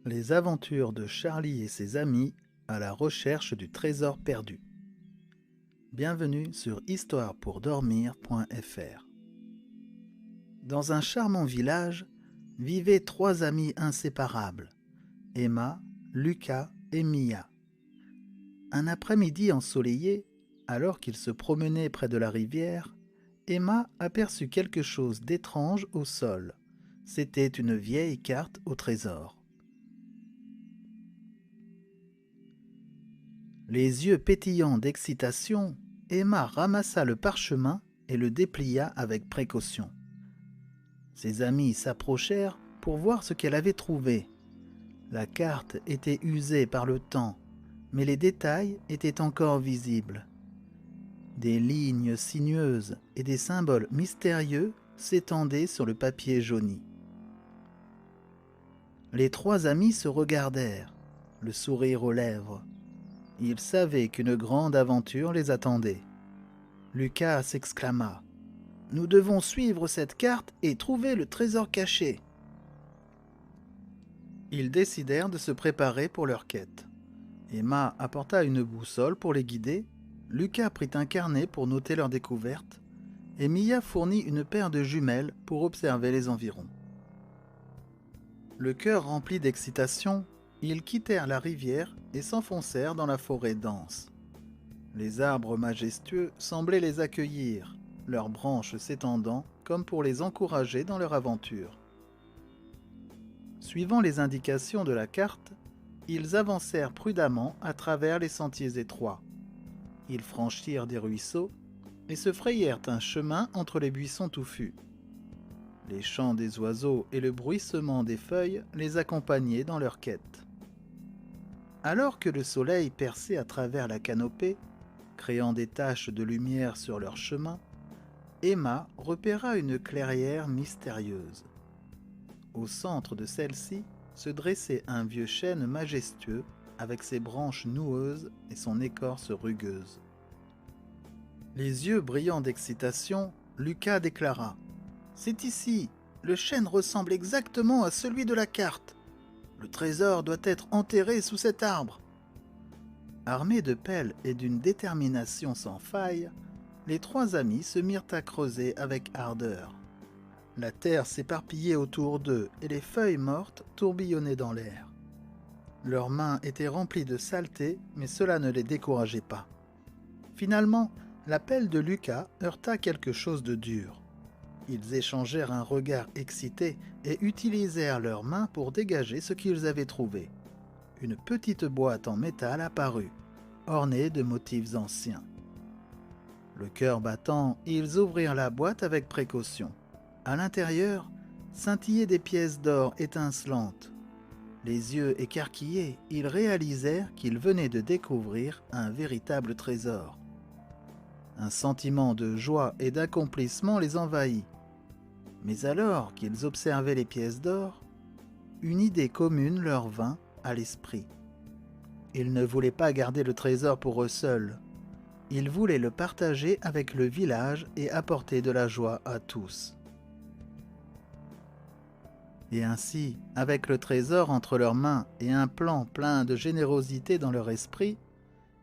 Les aventures de Charlie et ses amis à la recherche du trésor perdu. Bienvenue sur histoirepourdormir.fr. Dans un charmant village vivaient trois amis inséparables, Emma, Lucas et Mia. Un après-midi ensoleillé, alors qu'ils se promenaient près de la rivière, Emma aperçut quelque chose d'étrange au sol. C'était une vieille carte au trésor. Les yeux pétillants d'excitation, Emma ramassa le parchemin et le déplia avec précaution. Ses amis s'approchèrent pour voir ce qu'elle avait trouvé. La carte était usée par le temps, mais les détails étaient encore visibles. Des lignes sinueuses et des symboles mystérieux s'étendaient sur le papier jauni. Les trois amis se regardèrent, le sourire aux lèvres. Ils savaient qu'une grande aventure les attendait. Lucas s'exclama : « Nous devons suivre cette carte et trouver le trésor caché. » Ils décidèrent de se préparer pour leur quête. Emma apporta une boussole pour les guider, Lucas prit un carnet pour noter leurs découvertes, et Mia fournit une paire de jumelles pour observer les environs. Le cœur rempli d'excitation, ils quittèrent la rivière et s'enfoncèrent dans la forêt dense. Les arbres majestueux semblaient les accueillir, leurs branches s'étendant comme pour les encourager dans leur aventure. Suivant les indications de la carte, ils avancèrent prudemment à travers les sentiers étroits. Ils franchirent des ruisseaux et se frayèrent un chemin entre les buissons touffus. Les chants des oiseaux et le bruissement des feuilles les accompagnaient dans leur quête. Alors que le soleil perçait à travers la canopée, créant des taches de lumière sur leur chemin, Emma repéra une clairière mystérieuse. Au centre de celle-ci se dressait un vieux chêne majestueux avec ses branches noueuses et son écorce rugueuse. Les yeux brillants d'excitation, Lucas déclara : « C'est ici, le chêne ressemble exactement à celui de la carte. Le trésor doit être enterré sous cet arbre. » Armés de pelles et d'une détermination sans faille, les trois amis se mirent à creuser avec ardeur. La terre s'éparpillait autour d'eux et les feuilles mortes tourbillonnaient dans l'air. Leurs mains étaient remplies de saleté, mais cela ne les décourageait pas. Finalement, la pelle de Lucas heurta quelque chose de dur. Ils échangèrent un regard excité et utilisèrent leurs mains pour dégager ce qu'ils avaient trouvé. Une petite boîte en métal apparut, ornée de motifs anciens. Le cœur battant, ils ouvrirent la boîte avec précaution. À l'intérieur, scintillaient des pièces d'or étincelantes. Les yeux écarquillés, ils réalisèrent qu'ils venaient de découvrir un véritable trésor. Un sentiment de joie et d'accomplissement les envahit. Mais alors qu'ils observaient les pièces d'or, une idée commune leur vint à l'esprit. Ils ne voulaient pas garder le trésor pour eux seuls. Ils voulaient le partager avec le village et apporter de la joie à tous. Et ainsi, avec le trésor entre leurs mains et un plan plein de générosité dans leur esprit,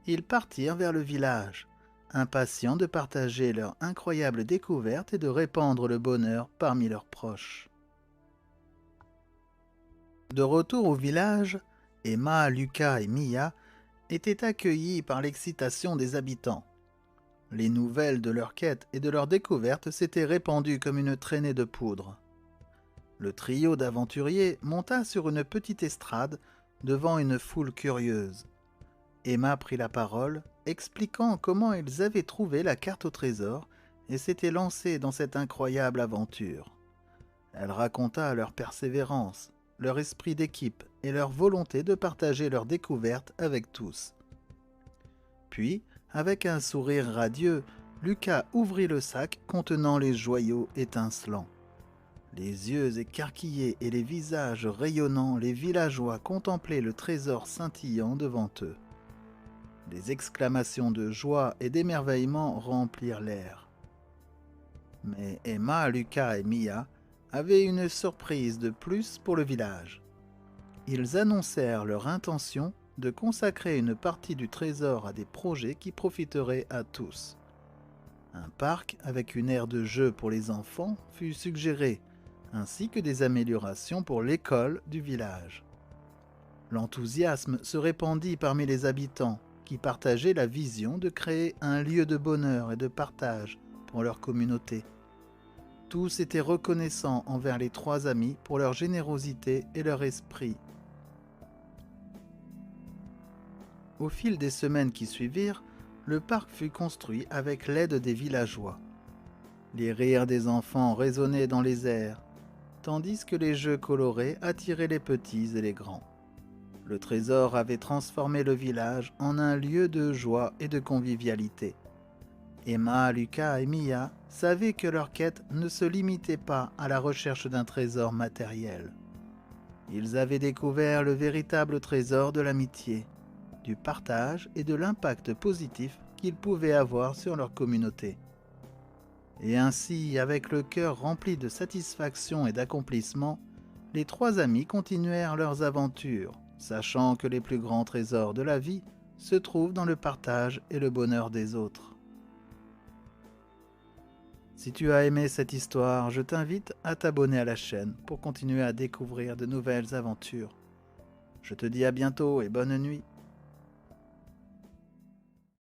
ils partirent vers le village, impatients de partager leur incroyable découverte et de répandre le bonheur parmi leurs proches. De retour au village, Emma, Lucas et Mia étaient accueillis par l'excitation des habitants. Les nouvelles de leur quête et de leur découverte s'étaient répandues comme une traînée de poudre. Le trio d'aventuriers monta sur une petite estrade devant une foule curieuse. Emma prit la parole, expliquant comment ils avaient trouvé la carte au trésor et s'étaient lancés dans cette incroyable aventure. Elle raconta leur persévérance, leur esprit d'équipe et leur volonté de partager leur découverte avec tous. Puis, avec un sourire radieux, Lucas ouvrit le sac contenant les joyaux étincelants. Les yeux écarquillés et les visages rayonnants, les villageois contemplaient le trésor scintillant devant eux. Des exclamations de joie et d'émerveillement remplirent l'air. Mais Emma, Lucas et Mia avaient une surprise de plus pour le village. Ils annoncèrent leur intention de consacrer une partie du trésor à des projets qui profiteraient à tous. Un parc avec une aire de jeu pour les enfants fut suggéré, ainsi que des améliorations pour l'école du village. L'enthousiasme se répandit parmi les habitants qui partageaient la vision de créer un lieu de bonheur et de partage pour leur communauté. Tous étaient reconnaissants envers les trois amis pour leur générosité et leur esprit. Au fil des semaines qui suivirent, le parc fut construit avec l'aide des villageois. Les rires des enfants résonnaient dans les airs, tandis que les jeux colorés attiraient les petits et les grands. Le trésor avait transformé le village en un lieu de joie et de convivialité. Emma, Lucas et Mia savaient que leur quête ne se limitait pas à la recherche d'un trésor matériel. Ils avaient découvert le véritable trésor de l'amitié, du partage et de l'impact positif qu'ils pouvaient avoir sur leur communauté. Et ainsi, avec le cœur rempli de satisfaction et d'accomplissement, les trois amis continuèrent leurs aventures, sachant que les plus grands trésors de la vie se trouvent dans le partage et le bonheur des autres. Si tu as aimé cette histoire, je t'invite à t'abonner à la chaîne pour continuer à découvrir de nouvelles aventures. Je te dis à bientôt et bonne nuit.